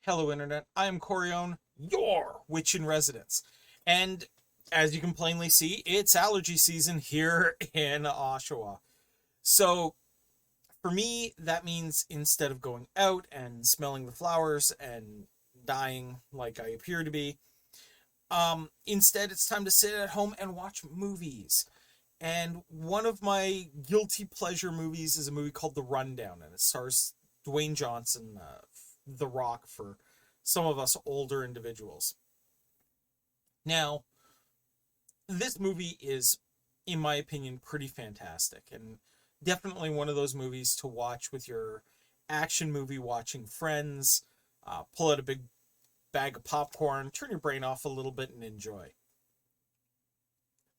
Hello, Internet. I am Corione, your witch in residence. And as you can plainly see, it's allergy season here in Oshawa. So, for me, that means instead of going out and smelling the flowers and dying like I appear to be, instead it's time to sit at home and watch movies. And one of my guilty pleasure movies is a movie called The Rundown, and it stars Dwayne Johnson, The Rock, for some of us older individuals. Now, this movie is, in my opinion, pretty fantastic, and definitely one of those movies to watch with your action movie watching friends. Pull out a big bag of popcorn, turn your brain off a little bit, and enjoy.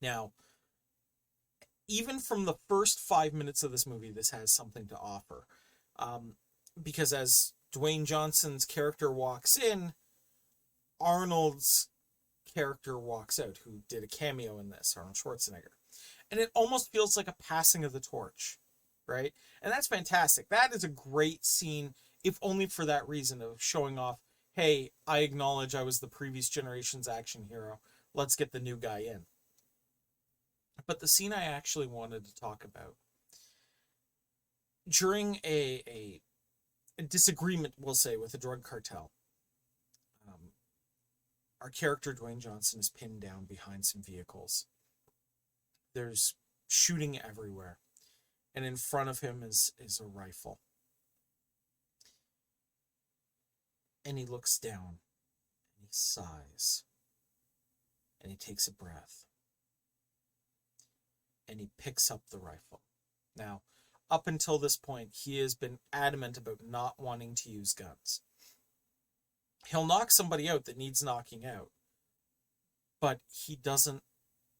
Now, even from the first 5 minutes of this movie, this has something to offer. Because as Dwayne Johnson's character walks in, Arnold's character walks out, who did a cameo in this, Arnold Schwarzenegger. And it almost feels like a passing of the torch, right? And that's fantastic. That is a great scene, if only for that reason of showing off, hey, I acknowledge I was the previous generation's action hero. Let's get the new guy in. But the scene I actually wanted to talk about, during a disagreement, we'll say, with the drug cartel, our character Dwayne Johnson is pinned down behind some vehicles. There's shooting everywhere, and in front of him is a rifle. And he looks down, and he sighs, and he takes a breath, and he picks up the rifle. Now, up until this point, he has been adamant about not wanting to use guns. He'll knock somebody out that needs knocking out, but he doesn't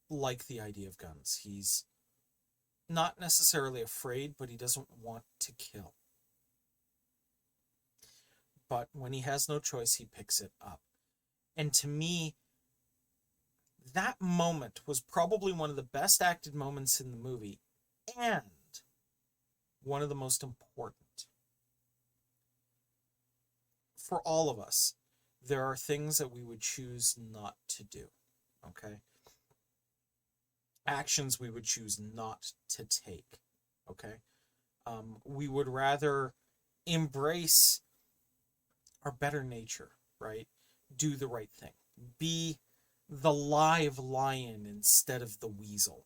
like the idea of guns. He's not necessarily afraid, but he doesn't want to kill. But when he has no choice, he picks it up. And to me, that moment was probably one of the best acted moments in the movie, and one of the most important. For all of us, there are things that we would choose not to do, okay? Actions we would choose not to take, okay? We would rather embrace our better nature, right? Do the right thing. Be the live lion instead of the weasel,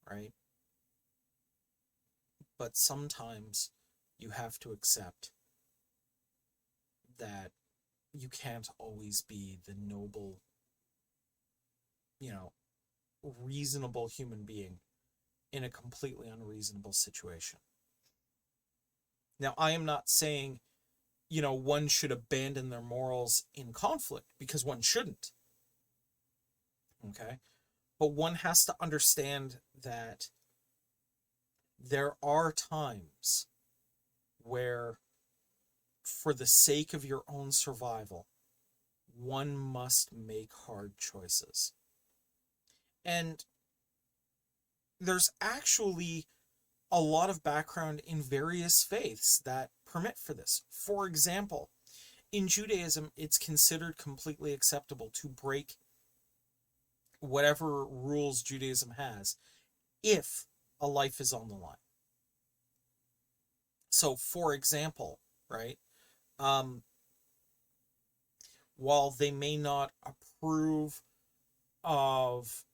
right? But sometimes you have to accept that you can't always be the noble, reasonable human being in a completely unreasonable situation. Now, I am not saying, one should abandon their morals in conflict, because one shouldn't. Okay? But one has to understand that there are times where, for the sake of your own survival, one must make hard choices. And there's actually a lot of background in various faiths that permit for this. For example, in Judaism, it's considered completely acceptable to break whatever rules Judaism has if a life is on the line. So, for example, right, while they may not approve of,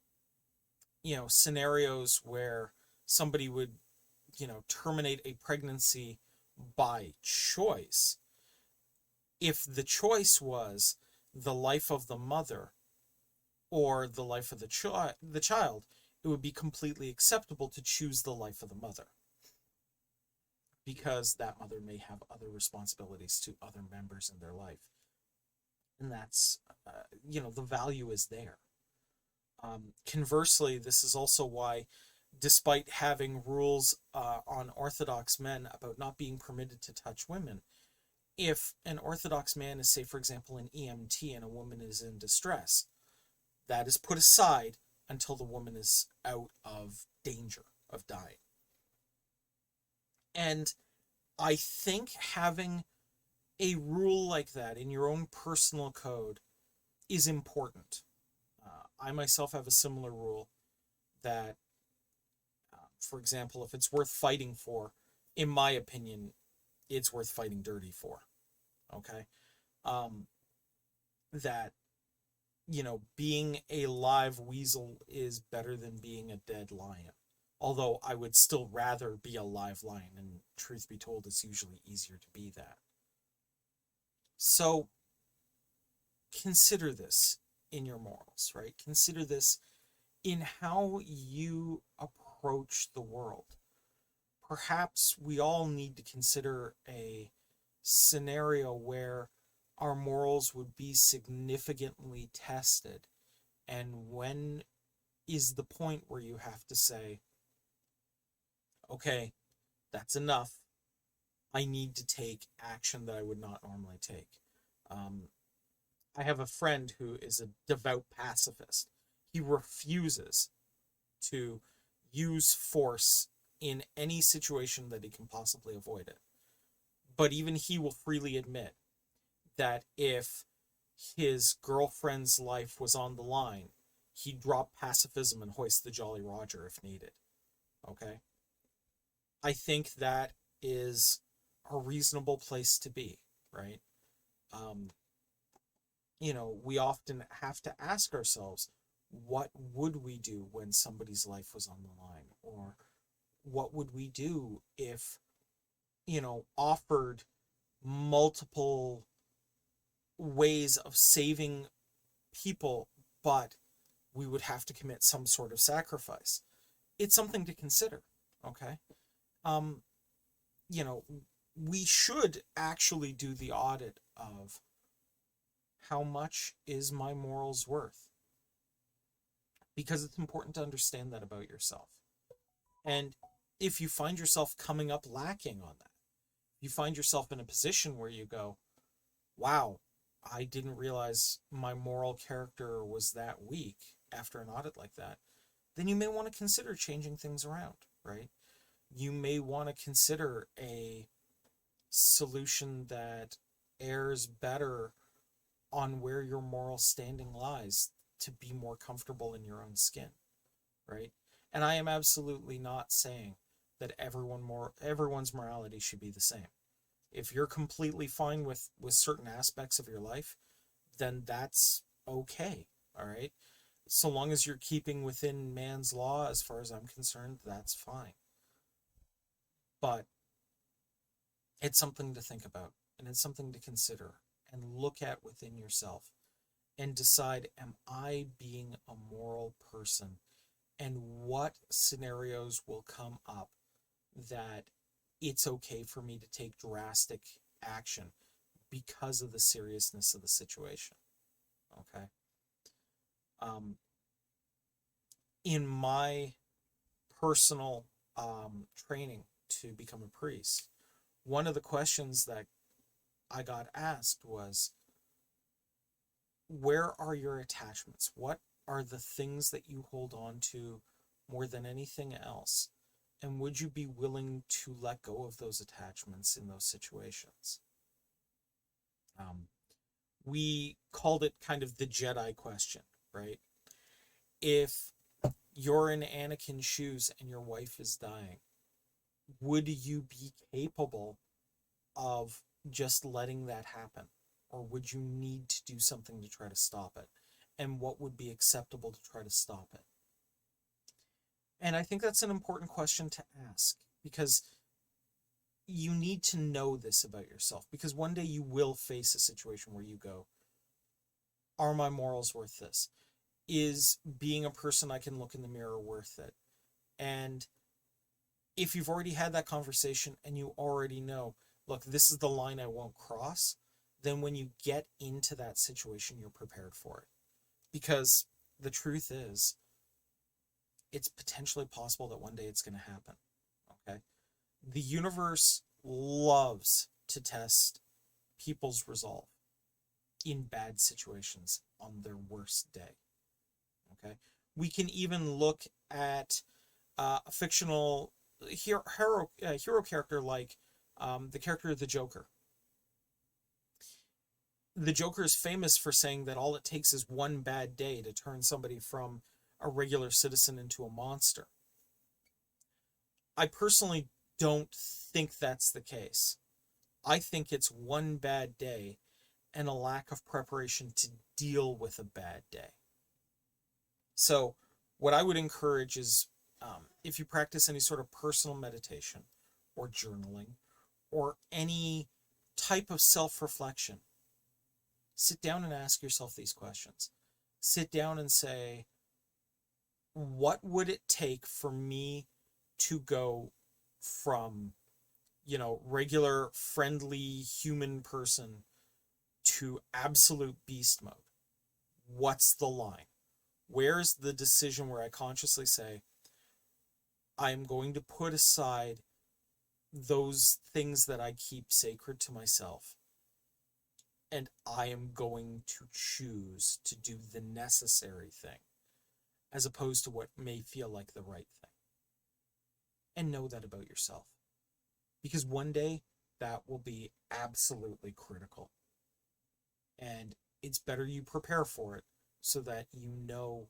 scenarios where somebody would, terminate a pregnancy by choice, if the choice was the life of the mother or the life of the child, it would be completely acceptable to choose the life of the mother, because that mother may have other responsibilities to other members in their life. And that's, the value is there. Conversely, this is also why, despite having rules on Orthodox men about not being permitted to touch women, if an Orthodox man is, say, for example, an EMT and a woman is in distress, that is put aside until the woman is out of danger of dying. And I think having a rule like that in your own personal code is important. I myself have a similar rule that, for example, if it's worth fighting for, in my opinion, it's worth fighting dirty for. Okay. Um, that, being a live weasel is better than being a dead lion. Although I would still rather be a live lion, and truth be told, it's usually easier to be that. So consider this in your morals, right? Consider this in how you approach the world. Perhaps we all need to consider a scenario where our morals would be significantly tested. And when is the point where you have to say, okay, that's enough. I need to take action that I would not normally take. Um, I have a friend who is a devout pacifist. He refuses to use force in any situation that he can possibly avoid it. But even he will freely admit that if his girlfriend's life was on the line, he'd drop pacifism and hoist the Jolly Roger if needed. Okay? I think that is a reasonable place to be, right? Um, we often have to ask ourselves, what would we do when somebody's life was on the line? Or what would we do if, offered multiple ways of saving people, but we would have to commit some sort of sacrifice? It's something to consider, okay? Um, you know, we should actually do the audit of how much is my morals worth? Because it's important to understand that about yourself. And if you find yourself coming up lacking on that, you find yourself in a position where you go, wow, I didn't realize my moral character was that weak after an audit like that, then you may want to consider changing things around, right? You may want to consider a solution that airs better on where your moral standing lies to be more comfortable in your own skin, right? And I am absolutely not saying that everyone's morality should be the same. If you're completely fine with certain aspects of your life, then that's okay, all right? So long as you're keeping within man's law, as far as I'm concerned, that's fine. But it's something to think about, and it's something to consider and look at within yourself and decide, am I being a moral person? And what scenarios will come up that it's okay for me to take drastic action because of the seriousness of the situation? Okay. Um, in my personal training to become a priest, one of the questions that I got asked was, where are your attachments? What are the things that you hold on to more than anything else? And would you be willing to let go of those attachments in those situations? Um, we called it kind of the Jedi question, right? If you're in Anakin's shoes and your wife is dying, would you be capable of just letting that happen? Or would you need to do something to try to stop it? And what would be acceptable to try to stop it? And I think that's an important question to ask, because you need to know this about yourself, because one day you will face a situation where you go, are my morals worth this? Is being a person I can look in the mirror worth it? And if you've already had that conversation and you already know, look, this is the line I won't cross, then when you get into that situation, you're prepared for it. Because the truth is, it's potentially possible that one day it's going to happen. Okay? The universe loves to test people's resolve in bad situations on their worst day. Okay? We can even look at a fictional hero character like the character of the Joker. the Joker is famous for saying that all it takes is one bad day to turn somebody from a regular citizen into a monster. I personally don't think that's the case. I think it's one bad day and a lack of preparation to deal with a bad day. So, what I would encourage is if you practice any sort of personal meditation or journaling or any type of self reflection, sit down and ask yourself these questions. Sit down and say, what would it take for me to go from, regular, friendly human person to absolute beast mode? What's the line? Where's the decision where I consciously say, I'm going to put aside those things that I keep sacred to myself, and I am going to choose to do the necessary thing as opposed to what may feel like the right thing. And know that about yourself. Because one day that will be absolutely critical. And it's better you prepare for it so that you know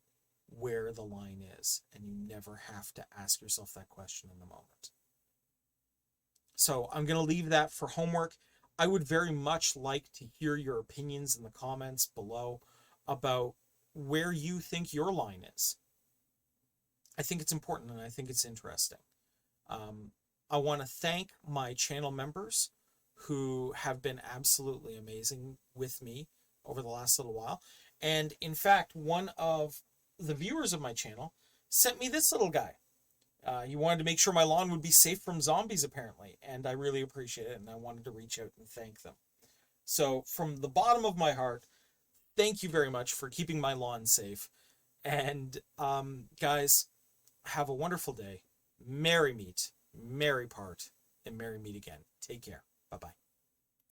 where the line is and you never have to ask yourself that question in the moment. So I'm going to leave that for homework. I would very much like to hear your opinions in the comments below about where you think your line is. I think it's important and I think it's interesting. I want to thank my channel members who have been absolutely amazing with me over the last little while. And in fact, one of the viewers of my channel sent me this little guy. He wanted to make sure my lawn would be safe from zombies, apparently, and I really appreciate it, and I wanted to reach out and thank them. So, from the bottom of my heart, thank you very much for keeping my lawn safe. And, guys, have a wonderful day. Merry meet, merry part, and merry meet again. Take care. Bye-bye.